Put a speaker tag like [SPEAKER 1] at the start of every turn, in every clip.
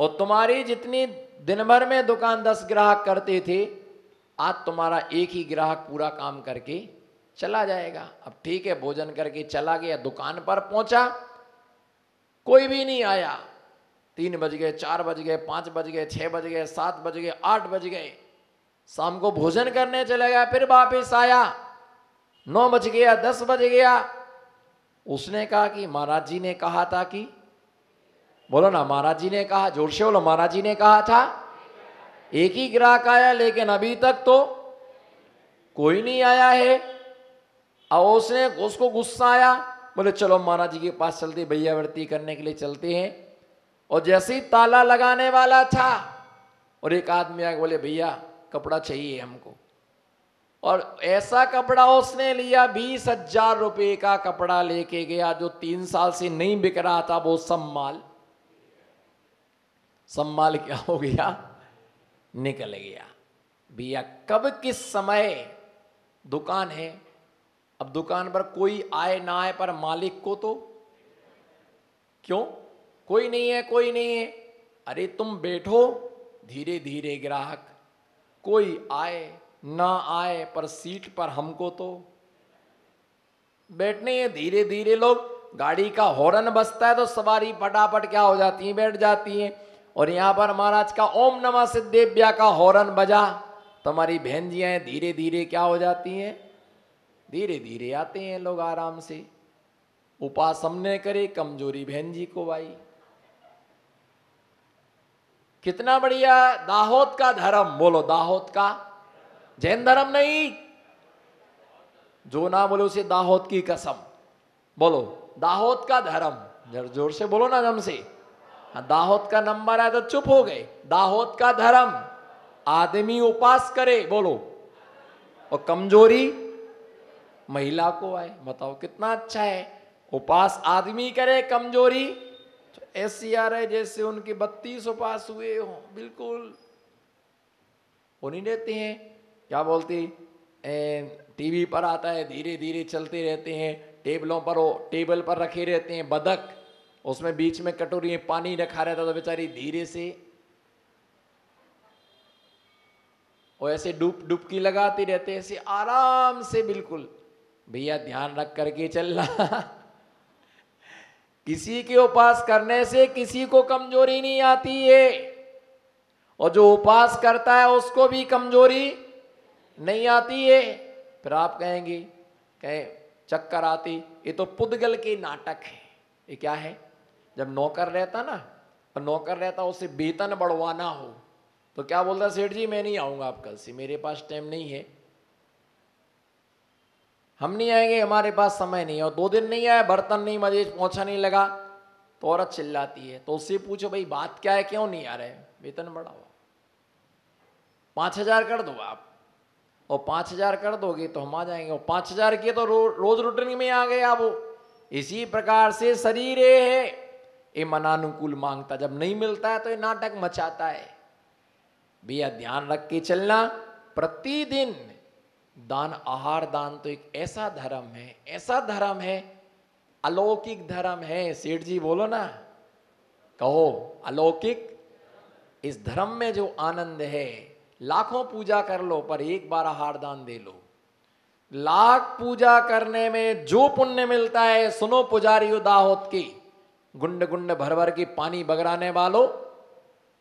[SPEAKER 1] और तुम्हारी जितनी दिन भर में दुकान 10 ग्राहक करते थे, आज तुम्हारा एक ही ग्राहक पूरा काम करके चला जाएगा। अब ठीक है, भोजन करके चला गया, दुकान पर पहुंचा, कोई भी नहीं आया। 3 बज गए, 4 बज गए, 5 बज गए, 6 बज गए, 7 बज गए, 8 बज गए। शाम को भोजन करने चले गया, फिर वापिस आया, 9 बज गया, 10 बज गया। उसने कहा कि महाराज जी ने कहा था कि, बोलो ना, महाराज जी ने कहा, जोर से बोलो, महाराज जी ने कहा था। एक ही ग्राहक आया, लेकिन अभी तक तो कोई नहीं आया है। और उसको गुस्सा आया, बोले चलो महाराज जी के पास चलते, भैयावर्ती करने के लिए चलते हैं। और जैसे ही ताला लगाने वाला था, और एक आदमी आके बोले भैया कपड़ा चाहिए हमको। और ऐसा कपड़ा उसने लिया, 20,000 रुपए का कपड़ा लेके गया, जो 3 साल से नहीं बिक रहा था, वो सब माल क्या हो गया, निकल गया। भैया कब किस समय दुकान है, अब दुकान पर कोई आए ना आए, पर मालिक को तो क्यों, कोई नहीं है, कोई नहीं है। अरे तुम बैठो, धीरे धीरे ग्राहक, कोई आए ना आए, पर सीट पर हमको तो बैठने हैं। धीरे धीरे लोग, गाड़ी का हॉर्न बजता है तो सवारी फटाफट क्या हो जाती है, बैठ जाती है। और यहां पर महाराज का ओम नमः सिद्धेभ्या का हॉर्न बजा, तुम्हारी बहन जी हैं, धीरे धीरे क्या हो जाती हैं, धीरे धीरे आते हैं लोग आराम से। उपास हमने करे, कमजोरी बहन जी को भाई। कितना बढ़िया दाहोद का धर्म, बोलो दाहोद का, जैन धर्म नहीं, जो ना बोले उसे दाहोद की कसम। बोलो दाहोद का धर्म, जरा जोर से बोलो ना जम से। दाहोद का नंबर है तो चुप हो गए। दाहोद का धर्म, आदमी उपास करे, बोलो, और कमजोरी महिला को आए। बताओ कितना अच्छा है। उपास आदमी करे, कमजोरी तो ऐसी आ रहे जैसे उनके 32 उपास हुए हो, बिल्कुल। वो नहीं रहते हैं, क्या बोलती, टीवी पर आता है, धीरे धीरे चलते रहते हैं, टेबलों पर, वो टेबल पर रखे रहते हैं बदक, उसमें बीच में कटोरी में पानी रखा रहता, तो बेचारी धीरे से वो ऐसे डुबकी लगाते रहते, ऐसे आराम से, बिल्कुल। भैया ध्यान रख करके चलना। किसी के उपास करने से किसी को कमजोरी नहीं आती है, और जो उपास करता है उसको भी कमजोरी नहीं आती है। फिर आप कहेंगे, चक्कर आती, ये तो पुद्गल के नाटक है। ये क्या है, जब नौकर रहता ना, और नौकर रहता उसे वेतन बढ़वाना हो, तो क्या बोलता, सेठ जी मैं नहीं आऊंगा आप कल से, मेरे पास टाइम नहीं है, हम नहीं आएंगे, हमारे पास समय नहीं है। और 2 दिन नहीं आया, बर्तन नहीं मजे, पोंछा नहीं लगा, तो औरत चिल्लाती है। तो उससे पूछो भाई बात क्या है, क्यों नहीं आ रहे, वेतन बढ़ाओ, 5,000 कर दो आप, और 5,000 कर दोगे तो हम आ जाएंगे, और 5,000 के तो रोज रूटीन में आ गए आप। इसी प्रकार से शरीर है, ये मनानुकूल मांगता, जब नहीं मिलता है तो ये नाटक मचाता है। भैया ध्यान रख के चलना। प्रतिदिन दान, आहार दान तो एक ऐसा धर्म है, ऐसा धर्म है, अलौकिक धर्म है। सेठ जी बोलो ना, कहो अलौकिक। इस धर्म में जो आनंद है, लाखों पूजा कर लो पर एक बार आहार दान दे लो। लाख पूजा करने में जो पुण्य मिलता है, सुनो पुजारी दाहोद की, गुंड गुंड भर भर के पानी बगराने वालों,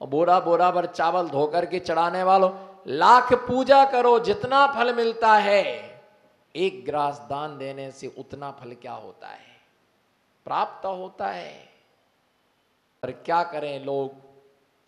[SPEAKER 1] और बोरा बोरा भर चावल धोकर के चढ़ाने वालों, लाख पूजा करो, जितना फल मिलता है, एक ग्रास दान देने से उतना फल क्या होता है, प्राप्त होता है। पर क्या करें, लोग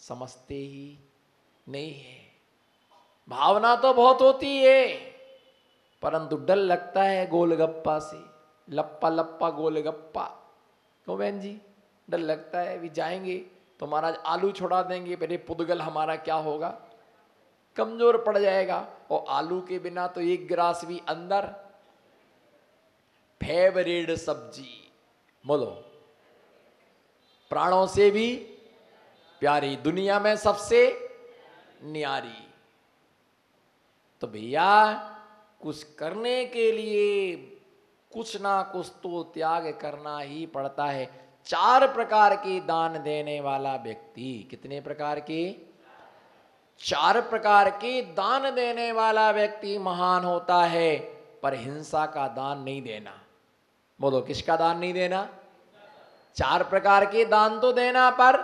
[SPEAKER 1] समझते ही नहीं है। भावना तो बहुत होती है, परंतु डर लगता है गोलगप्पा से, लप्पा लप्पा गोलगप्पा। क्यों बहन जी, डर लगता है, भी जाएंगे तो महाराज आलू छोड़ा देंगे, फिर पुद्गल हमारा क्या होगा, कमजोर पड़ जाएगा। और आलू के बिना तो एक गिलास भी अंदर। फेवरेट सब्जी, बोलो, प्राणों से भी प्यारी, दुनिया में सबसे न्यारी। तो भैया कुछ करने के लिए कुछ ना कुछ तो त्याग करना ही पड़ता है। 4 प्रकार के दान देने वाला व्यक्ति, कितने प्रकार के? 4 प्रकार के दान देने वाला व्यक्ति महान होता है, पर हिंसा का दान नहीं देना। बोलो, किसका दान नहीं देना? 4 प्रकार के दान तो देना, पर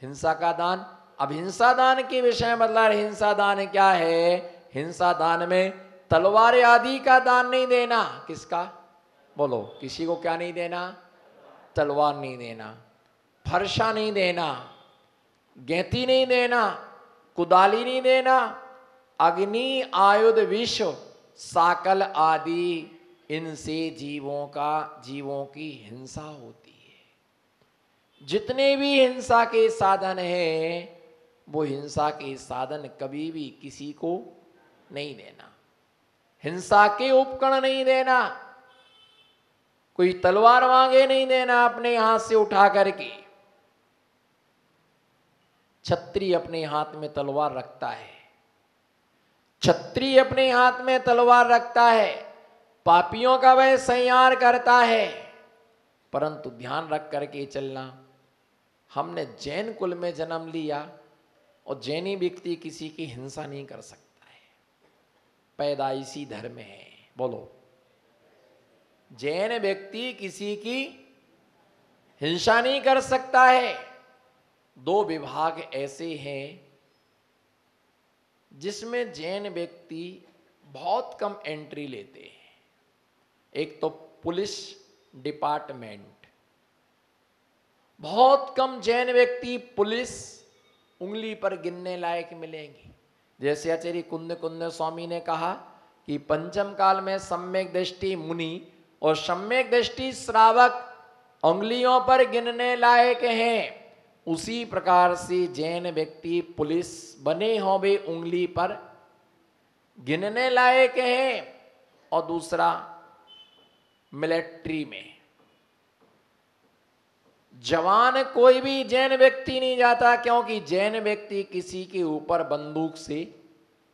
[SPEAKER 1] हिंसा का दान। अब हिंसा दान के विषय में बदला, हिंसा दान क्या है? हिंसा दान में तलवार आदि का दान नहीं देना। किसका? बोलो, किसी को क्या नहीं देना? तलवार नहीं देना, फरसा नहीं देना, गैती नहीं देना, कुदाली नहीं देना, अग्नि, आयुध, विष, साकल आदि, इनसे जीवों की हिंसा होती है। जितने भी हिंसा के साधन हैं, वो हिंसा के साधन कभी भी किसी को नहीं देना। हिंसा के उपकरण नहीं देना, कोई तलवार मांगे नहीं देना अपने हाथ से उठा करके। क्षत्रिय अपने हाथ में तलवार रखता है, क्षत्रिय अपने हाथ में तलवार रखता है, पापियों का वह संहार करता है। परंतु ध्यान रख करके चलना, हमने जैन कुल में जन्म लिया और जैनी व्यक्ति किसी की हिंसा नहीं कर सकता है, पैदाइशी धर्म है। बोलो, जैन व्यक्ति किसी की हिंसा नहीं कर सकता है। 2 विभाग ऐसे हैं जिसमें जैन व्यक्ति बहुत कम एंट्री लेते हैं। एक तो पुलिस डिपार्टमेंट, बहुत कम जैन व्यक्ति पुलिस उंगली पर गिनने लायक मिलेंगे। जैसे आचार्य कुंद स्वामी ने कहा कि पंचम काल में सम्यक दृष्टि मुनि और सम्यक दृष्टि श्रावक उंगलियों पर गिनने लायक हैं, उसी प्रकार से जैन व्यक्ति पुलिस बने हों वे उंगली पर गिनने लायक हैं। और दूसरा, मिलिट्री में जवान कोई भी जैन व्यक्ति नहीं जाता, क्योंकि जैन व्यक्ति किसी के ऊपर बंदूक से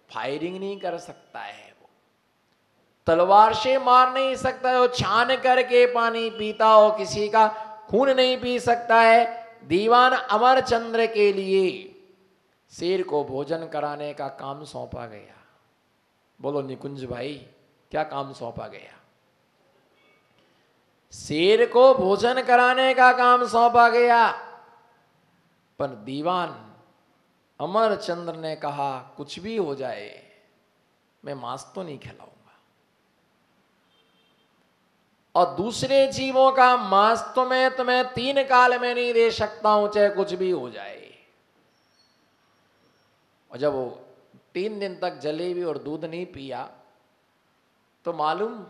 [SPEAKER 1] फायरिंग नहीं कर सकता है, वो तलवार से मार नहीं सकता है, वो छान करके पानी पीता हो, किसी का खून नहीं पी सकता है। दीवान अमरचंद्र के लिए शेर को भोजन कराने का काम सौंपा गया। बोलो निकुंज भाई, क्या काम सौंपा गया? शेर को भोजन कराने का काम सौंपा गया। पर दीवान अमरचंद्र ने कहा, कुछ भी हो जाए मैं मांस तो नहीं खिलाऊंगा, और दूसरे जीवों का मांस तो मैं तुम्हें 3 काल में नहीं दे सकता हूं, चाहे कुछ भी हो जाए। और जब वो 3 दिन तक जलेबी और दूध नहीं पिया, तो मालूम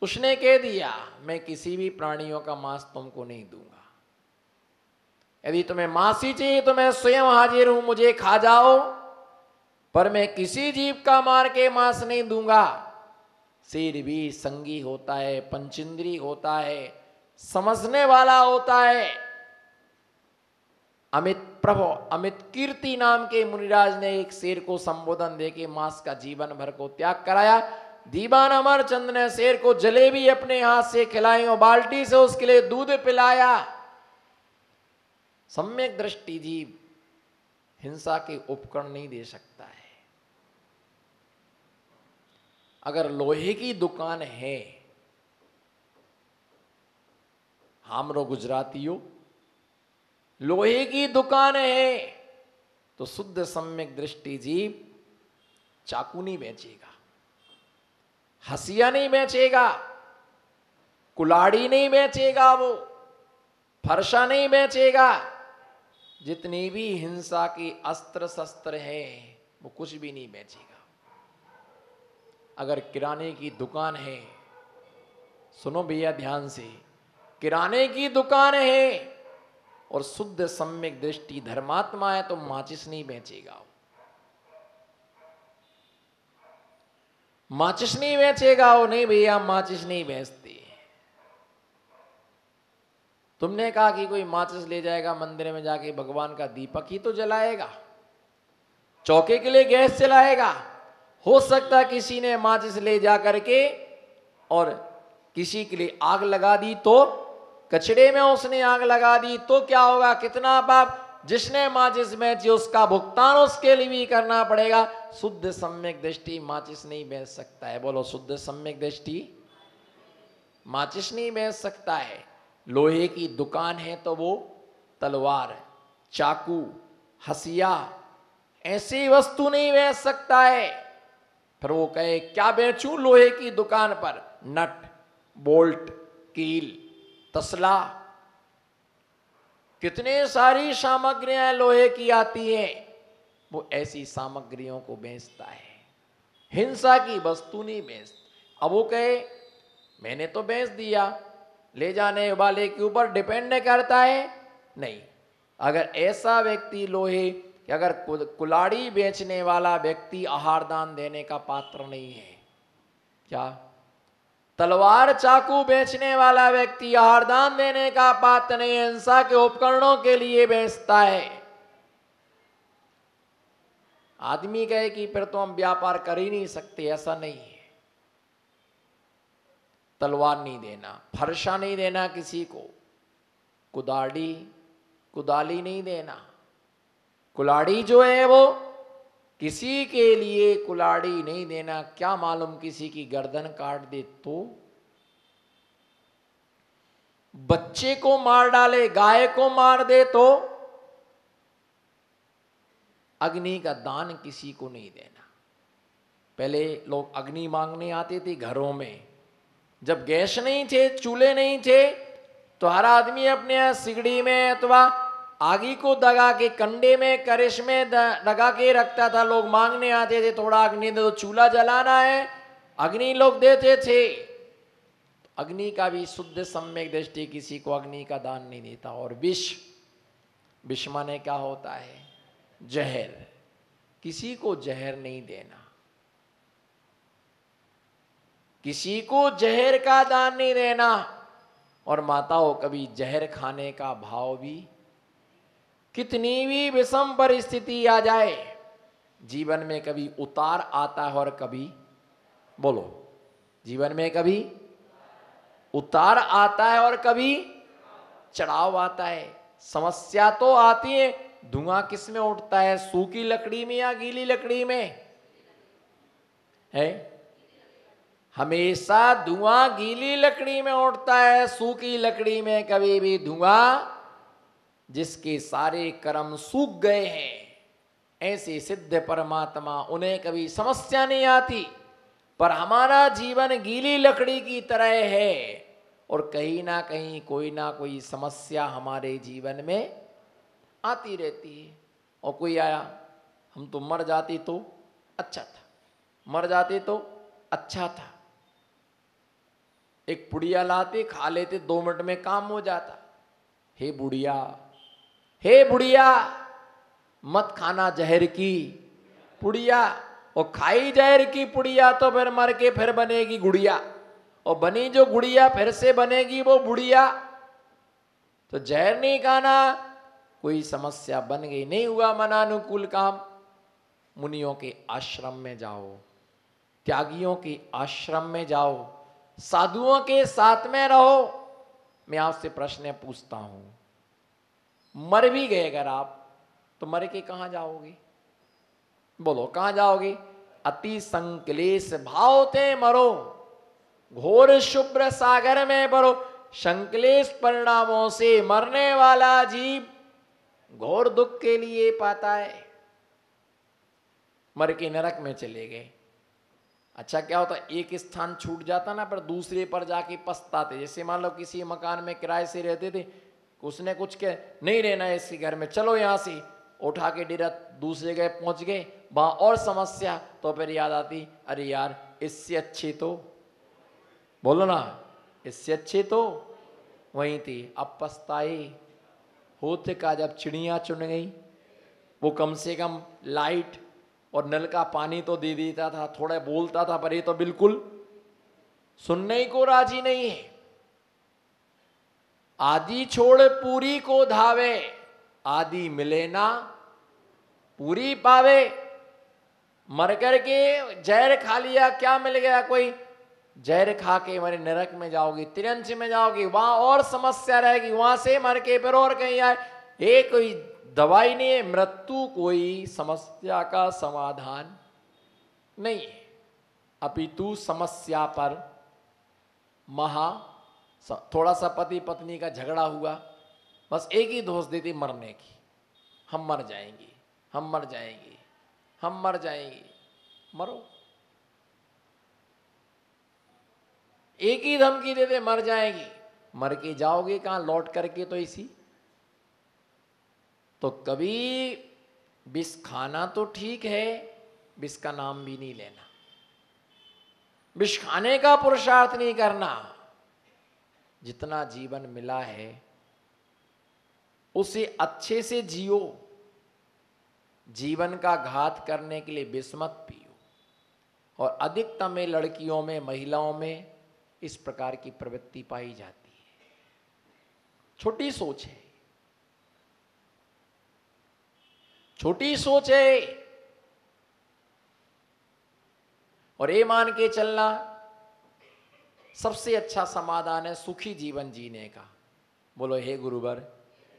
[SPEAKER 1] उसने कह दिया, मैं किसी भी प्राणियों का मांस तुमको नहीं दूंगा। यदि तुम्हें मांस ही चाहिए तो मैं स्वयं हाजिर हूं, मुझे खा जाओ, पर मैं किसी जीव का मार के मांस नहीं दूंगा। शेर भी संगी होता है, पंचेंद्री होता है, समझने वाला होता है। अमित कीर्ति नाम के मुनिराज ने एक शेर को संबोधन देके मांस का जीवन भर को त्याग कराया। दीवान अमरचंद ने शेर को जलेबी अपने हाथ से खिलाई और बाल्टी से उसके लिए दूध पिलाया। सम्यक दृष्टि जीव हिंसा के उपकरण नहीं दे सकता है। अगर लोहे की दुकान है, हमरो गुजरातियों, लोहे की दुकान है, तो शुद्ध सम्यक दृष्टि जीव चाकू नहीं बेचेगा, हसिया नहीं बेचेगा, कुलाड़ी नहीं बेचेगा, वो फरसा नहीं बेचेगा। जितनी भी हिंसा के अस्त्र शस्त्र हैं, वो कुछ भी नहीं बेचेगा। अगर किराने की दुकान है, सुनो भैया ध्यान से, किराने की दुकान है और शुद्ध सम्यक दृष्टि धर्मात्मा है, तो माचिस नहीं बेचेगा, माचिस नहीं बेचेगा। वो नहीं भैया माचिस नहीं बेचते। तुमने कहा कि कोई माचिस ले जाएगा मंदिर में जाके, भगवान का दीपक ही तो जलाएगा, चौके के लिए गैस जलाएगा। हो सकता किसी ने माचिस ले जा करके और किसी के लिए आग लगा दी तो, कचड़े में उसने आग लगा दी तो क्या होगा, कितना पाप। जिसने माचिस बेची उसका भुगतान उसके लिए भी करना पड़ेगा। शुद्ध सम्यक दृष्टि माचिस नहीं बेच सकता है। बोलो, शुद्ध सम्यक दृष्टि माचिस नहीं बेच सकता है। लोहे की दुकान है तो वो तलवार, चाकू, हसिया ऐसी वस्तु नहीं बेच सकता है। फिर वो कहे क्या बेचूं लोहे की दुकान पर, नट, बोल्ट, कील, तसला, कितने सारी सामग्रियां लोहे की आती हैं, वो ऐसी सामग्रियों को बेचता है। हिंसा की वस्तु नहीं बेचता। अब वो कहे मैंने तो बेच दिया, ले जाने वाले के ऊपर डिपेंड करता है। नहीं, अगर ऐसा व्यक्ति लोहे, अगर कुल्हाड़ी बेचने वाला व्यक्ति आहार दान देने का पात्र नहीं है, क्या तलवार चाकू बेचने वाला व्यक्ति आहार दान देने का पात्र नहीं, हिंसा के उपकरणों के लिए बेचता है। आदमी कहे कि फिर तो हम व्यापार कर ही नहीं सकते, ऐसा नहीं है। तलवार नहीं देना, फरसा नहीं देना किसी को, कुदाली नहीं देना। कुल्हाड़ी जो है वो किसी के लिए कुल्हाड़ी नहीं देना। क्या मालूम किसी की गर्दन काट दे तो, बच्चे को मार डाले, गाय को मार दे तो। अग्नि का दान किसी को नहीं देना। पहले लोग अग्नि मांगने आते थे घरों में, जब गैस नहीं थे, चूल्हे नहीं थे, तो हर आदमी अपने सिगड़ी में अथवा आगी को दगा के कंडे में, करिश में दगा के रखता था। लोग मांगने आते थे थोड़ा अग्नि दे, तो चूल्हा जलाना है, अग्नि लोग देते थे। अग्नि का भी शुद्ध सम्यक दृष्टि किसी को अग्नि का दान नहीं देता। और विष माने क्या होता है, जहर, किसी को जहर नहीं देना, किसी को जहर का दान नहीं देना। और माताओं, कभी जहर खाने का भाव भी, कितनी भी विषम परिस्थिति आ जाए, जीवन में कभी उतार आता है और कभी, बोलो, जीवन में कभी उतार आता है और कभी चढ़ाव आता है। समस्या तो आती है। धुआं किस में उठता है, सूखी लकड़ी में या गीली लकड़ी में है? हमेशा धुआं गीली लकड़ी में उठता है, सूखी लकड़ी में कभी भी धुआं। जिसके सारे कर्म सूख गए हैं, ऐसे सिद्ध परमात्मा, उन्हें कभी समस्या नहीं आती। पर हमारा जीवन गीली लकड़ी की तरह है और कहीं ना कहीं कोई ना कोई समस्या हमारे जीवन में आती रहती है। और कोई आया, हम तो मर जाते तो अच्छा था, मर जाते तो अच्छा था, एक पुड़िया लाते खा लेते, 2 मिनट में काम हो जाता। हे बुढ़िया, हे बुढ़िया, मत खाना जहर की पुड़िया। और खाई जहर की पुड़िया तो फिर मर के फिर बनेगी गुड़िया, और बनी जो गुड़िया फिर से बनेगी वो बुढ़िया। तो जहर नहीं खाना, कोई समस्या बन गई, नहीं हुआ मनानुकूल काम, मुनियों के आश्रम में जाओ, त्यागियों के आश्रम में जाओ, साधुओं के साथ में रहो। मैं आपसे प्रश्न पूछता हूं, मर भी गए अगर आप, तो मर के कहां जाओगे? बोलो, कहां जाओगे? अति संक्लेश भाव ते मरो, घोर शुभ्र सागर में भरो। संक्लेश परिणामों से मरने वाला जीव घोर दुख के लिए पाता है। मर के नरक में चले गए। अच्छा, क्या होता, एक स्थान छूट जाता ना, पर दूसरे पर जाके पछताते। जैसे मान लो किसी मकान में किराए से रहते थे, उसने कुछ के नहीं रहना है इसी घर में, चलो यहां से उठा के डेरा दूसरे जगह पहुंच गए, वहां और समस्या, तो फिर याद आती, अरे यार इससे अच्छे तो, बोलो ना, इससे अच्छे तो वहीं थी। अब पछताए होते का, जब चिड़िया चुन गई, वो कम से कम लाइट और नल का पानी तो दे देता था, थोड़ा बोलता था, पर ये तो बिल्कुल सुनने को राजी नहीं है। आदि छोड़ पूरी को धावे, आदि मिले ना पूरी पावे। मर कर के जहर खा लिया, क्या मिल गया? कोई जहर खा के मरे नरक में जाओगी, तिरंच में जाओगी, वहां और समस्या रहेगी, वहां से मर के फिर और कहीं आए। ये कोई दवाई नहीं है, मृत्यु कोई समस्या का समाधान नहीं है, अपितु समस्या पर थोड़ा सा पति पत्नी का झगड़ा हुआ, बस एक ही दोष देती मरने की, हम मर जाएंगे, हम मर जाएंगे, हम मर जाएंगे। मरो, एक ही धमकी देते मर जाएंगी, मर के जाओगे कहां लौट करके, तो इसी। तो कभी विष खाना तो ठीक है, विष का नाम भी नहीं लेना, विष खाने का पुरुषार्थ नहीं करना। जितना जीवन मिला है उसे अच्छे से जियो, जीवन का घात करने के लिए विष मत पियो। और अधिकतम में लड़कियों में, महिलाओं में इस प्रकार की प्रवृत्ति पाई जाती है। छोटी सोच है, छोटी सोच है। और ये मान के चलना सबसे अच्छा समाधान है सुखी जीवन जीने का। बोलो हे गुरुवर,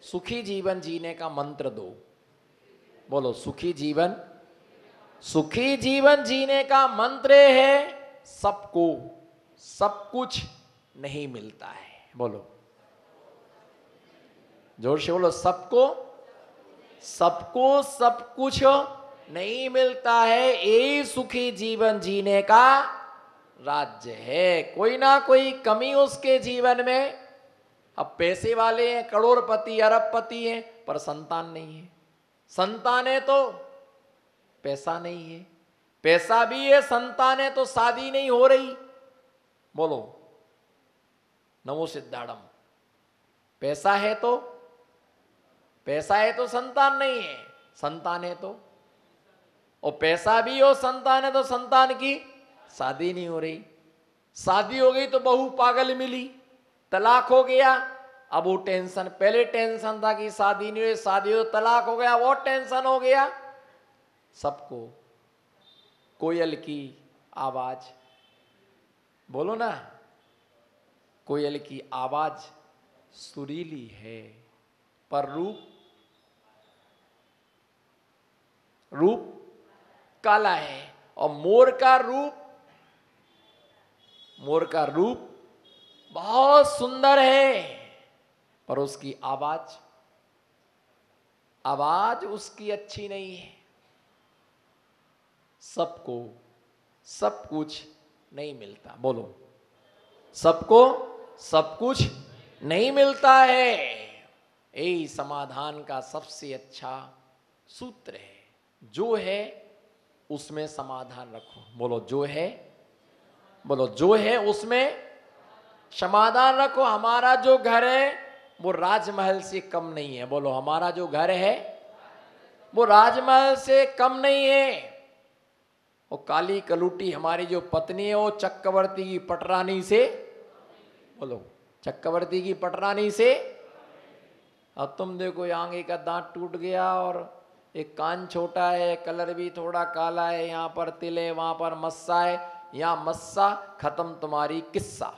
[SPEAKER 1] सुखी जीवन जीने का मंत्र दो। बोलो सुखी जीवन, सुखी जीवन जीने का मंत्र है सबको सब कुछ नहीं मिलता है। बोलो जोर से बोलो, सबको सबको सब कुछ नहीं मिलता है, यही सुखी जीवन जीने का राज्य है। कोई ना कोई कमी उसके जीवन में। अब पैसे वाले हैं, करोड़पति अरबपति हैं, पर संतान नहीं है। संतान है तो पैसा नहीं है, पैसा भी है, संतान है तो शादी नहीं हो रही। बोलो नमो सिद्धाड़म। पैसा है तो संतान नहीं है, संतान है तो, और पैसा भी हो संतान है तो संतान की शादी नहीं हो रही। शादी हो गई तो बहू पागल मिली, तलाक हो गया, अब वो टेंशन, पहले टेंशन था कि शादी नहीं हुई, शादी हो तलाक हो गया, वो टेंशन हो गया। सबको कोयल की आवाज, बोलो ना, कोयल की आवाज सुरीली है पर रूप काला है। और मोर का रूप बहुत सुंदर है, पर उसकी आवाज उसकी अच्छी नहीं है। सबको सब कुछ नहीं मिलता। बोलो सबको सब कुछ नहीं मिलता है, यही समाधान का सबसे अच्छा सूत्र है। जो है उसमें समाधान रखो। बोलो जो है उसमें समाधान रखो। हमारा जो घर है वो राजमहल से कम नहीं है। बोलो हमारा जो घर है वो राजमहल से कम नहीं है। वो काली कलूटी हमारी जो पत्नी है वो चक्रवर्ती की पटरानी से, बोलो चक्रवर्ती की पटरानी से। अब तुम देखो आगे का दांत टूट गया और एक कान छोटा है, कलर भी थोड़ा काला है, यहाँ पर तिल है, वहां पर मस्सा है, यहाँ मस्सा, खत्म तुम्हारी किस्सा।